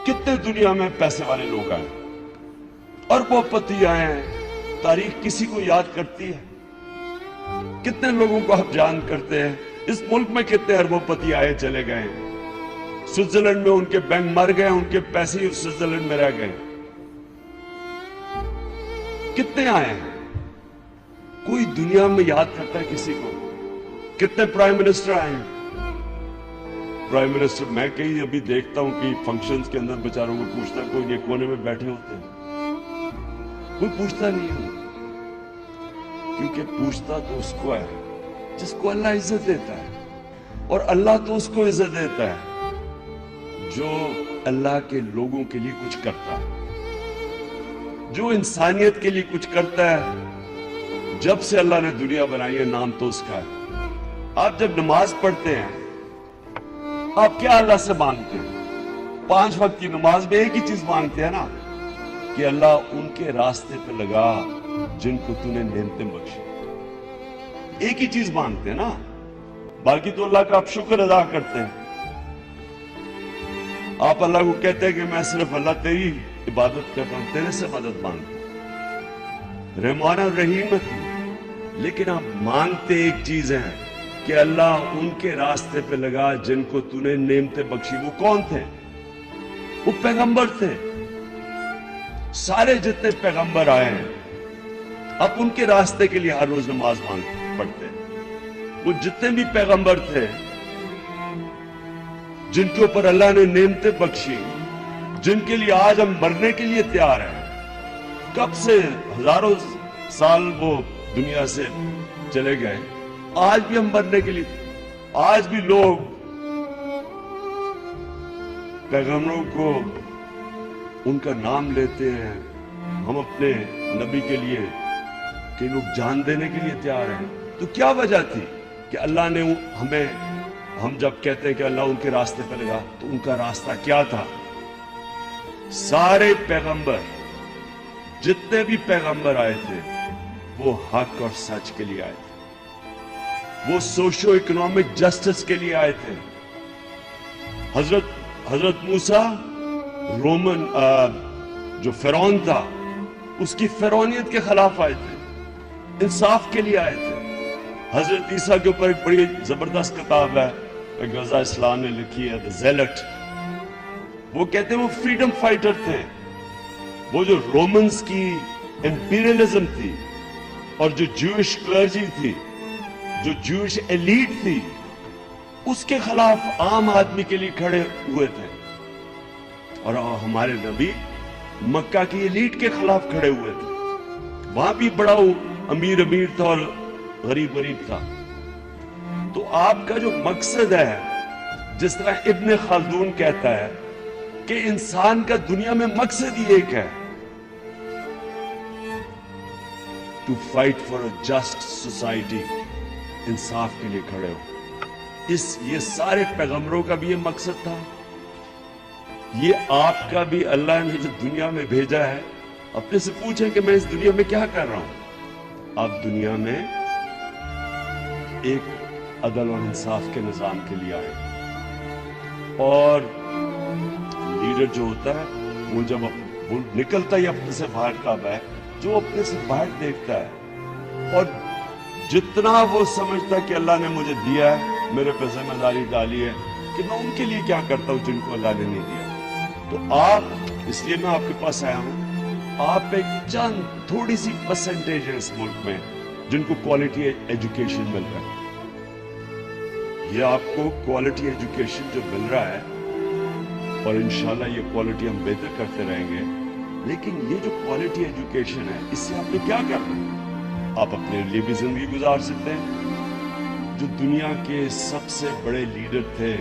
कितने दुनिया में पैसे वाले लोग आए, अरबोपति आए हैं, तारीख किसी को याद करती है? कितने लोगों को आप जान करते हैं? इस मुल्क में कितने अरबोपति आए चले गए? स्विट्जरलैंड में उनके बैंक मर गए, उनके पैसे ही स्विट्जरलैंड में रह गए। कितने आए हैं? कोई दुनिया में याद करता है किसी को? कितने प्राइम मिनिस्टर आए हैं? प्राइम मिनिस्टर मैं कहीं अभी देखता हूं कि फंक्शंस के अंदर बेचारों को पूछता, कोई नहीं, कोने में बैठे होते हैं, कोई पूछता नहीं है, क्योंकि पूछता तो उसको है जिसको अल्लाह इज्जत देता है, और अल्लाह तो उसको इज्जत देता है जो अल्लाह के लोगों के लिए कुछ करता है, जो इंसानियत के लिए कुछ करता है। जब से अल्लाह ने दुनिया बनाई है, नाम तो उसका है। आप जब नमाज पढ़ते हैं, आप क्या अल्लाह से मांगते हैं? 5 वक्त की नमाज में एक ही चीज मांगते हैं ना, कि अल्लाह उनके रास्ते पे लगा जिनको तूने नेमतें बख्शी। एक ही चीज मांगते हैं ना, बाकी तो अल्लाह का आप शुक्र अदा करते हैं। आप अल्लाह को कहते हैं कि मैं सिर्फ अल्लाह तेरी इबादत करता हूं, तेरे से मदद मांगता हूं, रहमान और रहीम है तू। लेकिन आप मांगते एक चीज है कि अल्लाह उनके रास्ते पे लगा जिनको तूने नेमतें बख्शी। वो कौन थे? वो पैगंबर थे। सारे जितने पैगंबर आए हैं, आप उनके रास्ते के लिए हर रोज नमाज पढ़ते हैं। वो जितने भी पैगंबर थे जिनके ऊपर अल्लाह ने नेमतें बख्शी, जिनके लिए आज हम मरने के लिए तैयार हैं, कब से हजारों साल वो दुनिया से चले गए, आज भी हम मरने के लिए, आज भी लोग पैगंबरों को उनका नाम लेते हैं। हम अपने नबी के लिए कई लोग जान देने के लिए तैयार हैं। तो क्या वजह थी कि अल्लाह ने हमें, हम जब कहते हैं कि अल्लाह उनके रास्ते पर लगा, तो उनका रास्ता क्या था? सारे पैगंबर, जितने भी पैगंबर आए थे, वो हक और सच के लिए आए थे, वो सोशो इकोनॉमिक जस्टिस के लिए आए थे। हजरत मूसा रोमन जो फिरौन था, उसकी फिरौनियत के खिलाफ आए थे, इंसाफ के लिए आए थे। हजरत ईसा के ऊपर एक बड़ी जबरदस्त किताब है, गजा इस्लाम ने लिखी है, द ज़ेलट। वो कहते हैं वो फ्रीडम फाइटर थे। वो जो रोमन्स की इंपीरियलिज्म थी, और जो जूइश क्लर्जी थी, जो जूइश एलीट थी, उसके खिलाफ आम आदमी के लिए खड़े हुए थे। और हमारे नबी मक्का की एलीट के खिलाफ खड़े हुए थे। वहां भी बड़ा अमीर अमीर था और गरीब गरीब था। तो आपका जो मकसद है, जिस तरह इब्ने खालदून कहता है कि इंसान का दुनिया में मकसद ही एक है, to fight for a just society, इंसाफ के लिए खड़े हो। ये सारे पैगंबरों का भी ये मकसद था। ये आपका भी अल्लाह ने जो दुनिया में भेजा है, अपने से पूछें कि मैं इस दुनिया में क्या कर रहा हूं। आप दुनिया में एक अदल और इंसाफ के निजाम के लिए आए, और लीडर जो होता है, वो जब वो निकलता ही अपने से बाहर का है, जो अपने से बाहर देखता है, और जितना वो समझता है कि अल्लाह ने मुझे दिया है, मेरे पे जिम्मेदारी डाली है कि मैं उनके लिए क्या करता हूं जिनको अल्लाह ने नहीं दिया। तो आप, इसलिए मैं आपके पास आया हूं, आप एक चंद थोड़ी सी परसेंटेज है इस मुल्क में जिनको क्वालिटी एजुकेशन मिल रहा है। ये आपको क्वालिटी एजुकेशन जो मिल रहा है, और इंशाल्लाह ये क्वालिटी हम बेहतर करते रहेंगे। लेकिन ये जो क्वालिटी एजुकेशन है, इससे आपने क्या करना है? आप अपने लिए भी जिंदगी गुजार सकते हैं। जो दुनिया के सबसे बड़े लीडर थे,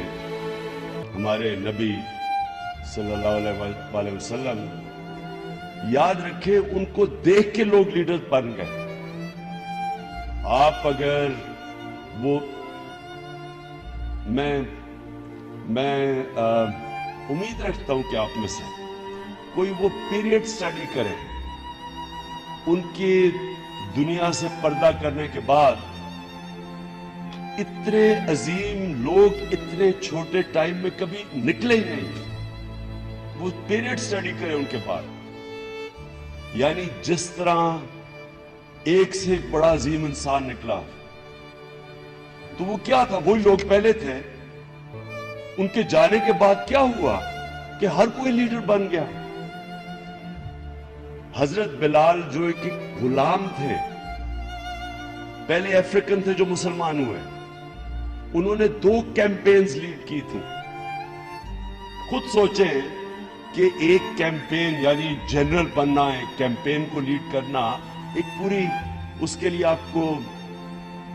हमारे नबी सल्लल्लाहु अलैहि वसल्लम, याद रखे उनको देख के लोग लीडर बन गए। आप अगर वो, मैं उम्मीद रखता हूं कि आप में से कोई वो पीरियड स्टडी करे, उनकी दुनिया से पर्दा करने के बाद इतने अजीम लोग इतने छोटे टाइम में कभी निकले ही नहीं। وہ پیریڈ سٹڈی کریں ان کے بعد. یعنی جس طرح ایک سے ایک بڑا عظیم انسان نکلا, تو وہ کیا تھا؟ وہی لوگ پہلے تھے. ان کے جانے کے بعد کیا ہوا کہ ہر کوئی لیڈر بن گیا. حضرت بلال جو ایک غلام تھے, پہلے افریقن تھے جو مسلمان ہوئے, انہوں نے 2 کیمپینز لیڈ کی تھی. خود سوچیں کہ ایک کیمپین یعنی جنرل بننا, ایک کیمپین کو لیڈ کرنا, ایک پوری اس کے لیے آپ کو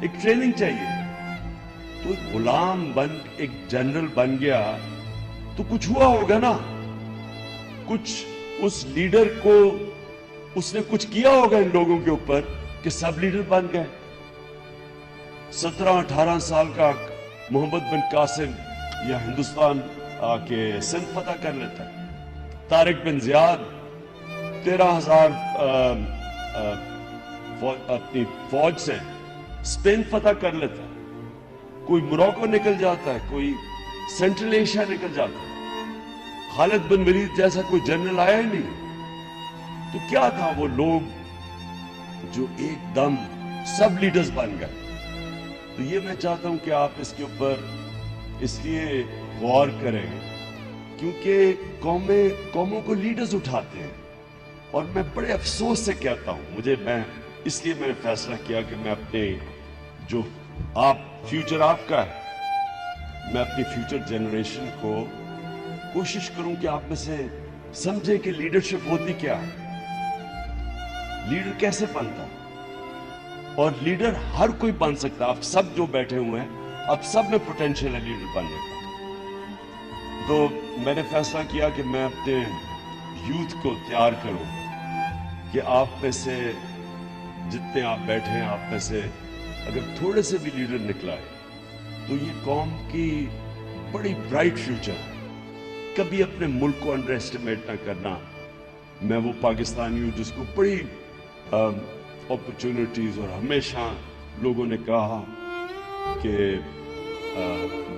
ایک ٹریننگ چاہیے. تو ایک غلام بن ایک جنرل بن گیا تو کچھ ہوا ہوگا نا, کچھ اس لیڈر کو اس نے کچھ کیا ہوگا ان لوگوں کے اوپر کہ سب لیڈر بن گئے. 17-18 سال کا محمد بن قاسم یا ہندوستان آ کے سندھ فتح کر لیتا ہے. طارق بن زیاد 13,000 اپنی فوج سے اسپین فتح کر لیتا ہے. کوئی موروکو نکل جاتا ہے, کوئی سینٹرل ایشیا نکل جاتا ہے. خالد بن ولید جیسا کوئی جنرل آیا ہی نہیں. تو کیا تھا وہ لوگ جو ایک دم سب لیڈرز بن گئے. تو یہ میں چاہتا ہوں کہ آپ اس کے اوپر اس لیے غور کریں کیونکہ قوموں کو لیڈرز اٹھاتے ہیں. اور میں بڑے افسوس سے کہتا ہوں, اس لیے میں نے فیصلہ کیا کہ میں اپنے جو فیوچر آپ کا ہے, میں اپنی فیوچر جنریشن کو کوشش کروں کہ آپ میں سے سمجھیں کہ لیڈرشپ ہوتی کیا ہے, لیڈر کیسے بنتا. اور لیڈر ہر کوئی بن سکتا. آپ سب جو بیٹھے ہوئے ہیں, اب سب میں پوٹینشیل ہے لیڈر بننے کا. تو میں نے فیصلہ کیا کہ میں اپنے یوتھ کو تیار کروں کہ آپ میں سے جتنے آپ بیٹھے ہیں, آپ میں سے اگر تھوڑے سے بھی لیڈر نکلا ہے تو یہ قوم کی بڑی برائٹ فیوچر ہے. کبھی اپنے ملک کو انڈر ایسٹیمیٹ نہ کرنا. میں وہ پاکستانی ہوں جس کو بڑی اپرچونٹیز, اور ہمیشہ لوگوں نے کہا کہ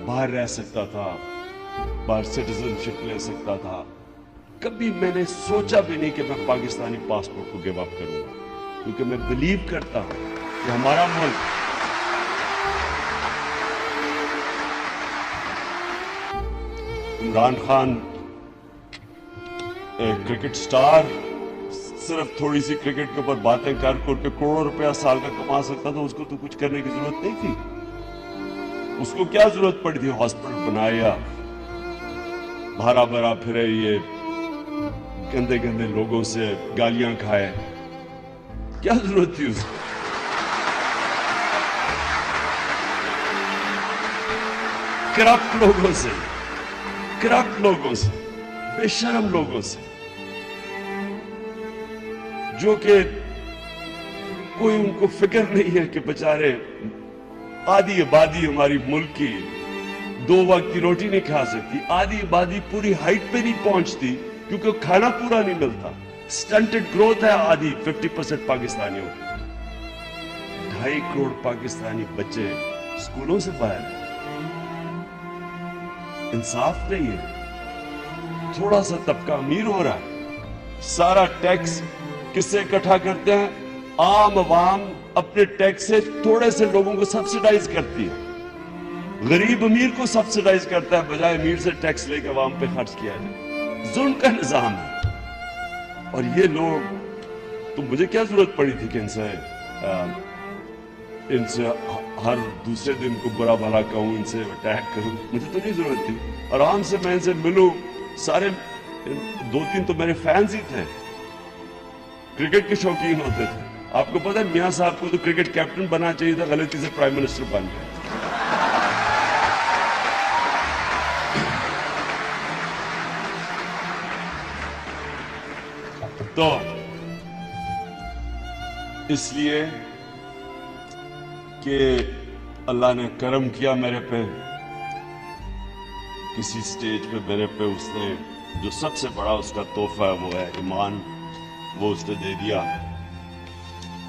باہر رہ سکتا تھا, باہر سٹیزن شپ لے سکتا تھا. کبھی میں نے سوچا بھی نہیں کہ میں پاکستانی پاسپورٹ کو گیو اپ کروں گا, کیونکہ میں بلیو کرتا ہوں کہ ہمارا ملک عمران خان ایک کرکٹ سٹار صرف تھوڑی سی کرکٹ کے اوپر باتیں کر کے کروڑوں روپیہ سال کا کما سکتا تھا. اس کو تو کچھ کرنے کی ضرورت نہیں تھی. اس کو کیا ضرورت پڑی تھی ہاسپٹل بنایا, بھرا بھرا پھرے, یہ گندے گندے لوگوں سے گالیاں کھائے, کیا ضرورت تھی اس کو. کرپٹ لوگوں سے, بے شرم لوگوں سے, جو کہ کوئی ان کو فکر نہیں ہے کہ بیچارے آدھی آبادی ہماری ملک کی 2 وقت کی روٹی نہیں کھا سکتی. آدھی آبادی پوری ہائٹ پہ نہیں پہنچتی کیونکہ کھانا پورا نہیں ملتا. سٹنٹڈ گروتھ ہے آدھی 50% پاکستانیوں کی. 2.5 کروڑ پاکستانی بچے اسکولوں سے باہر ہیں. انصاف نہیں ہے. تھوڑا سا طبقہ امیر ہو رہا ہے, سارا ٹیکس کس سے اکٹھا کرتے ہیں؟ عام عوام اپنے ٹیکس سے تھوڑے سے لوگوں کو سبسیڈائز کرتی ہے. غریب امیر کو سبسیڈائز کرتا ہے بجائے امیر سے ٹیکس لے کے عوام پہ خرچ کیا جائے. ظلم کا نظام ہے. اور یہ لوگ, تو مجھے کیا ضرورت پڑی تھی کہ ان سے ہر دوسرے دن کو برا بھلا کہوں, ان سے اٹیک کروں. مجھے تو نہیں ضرورت تھی. آرام سے میں ان سے ملوں. سارے 2-3 تو میرے فینز ہی تھے, کرکٹ کے شوقین ہوتے تھے. آپ کو پتا ہے میاں صاحب کو تو کرکٹ کیپٹن بننا چاہیے تھا, غلطی سے پرائم منسٹر بن گئے. تو اس لیے کہ اللہ نے کرم کیا میرے پہ, کسی سٹیج پہ میرے پہ اس نے جو سب سے بڑا اس کا تحفہ ہے وہ ہے ایمان, وہ اس نے دے دیا.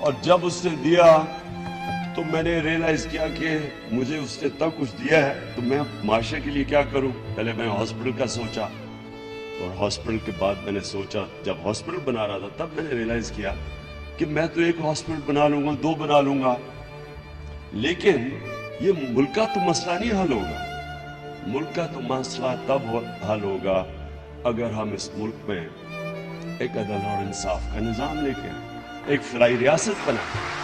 اور جب اس نے دیا تو میں نے ریئلائز کیا کہ مجھے اس نے اتنا کچھ دیا ہے تو میں معاشرے کے لیے کیا کروں. پہلے میں ہاسپٹل کا سوچا, اور ہاسپٹل کے بعد میں نے سوچا، جب ہاسپٹل بنا رہا تھا تب میں نے ریئلائز کیا کہ میں تو ایک ہاسپٹل بنا لوں گا، 2 بنا لوں گا، لیکن یہ ملک کا تو مسئلہ نہیں حل ہوگا۔ ملک کا تو مسئلہ تب حل ہوگا اگر ہم اس ملک میں ایک عدل اور انصاف کا نظام لے کے آئیں، ایک فلاحی ریاست بنائیں۔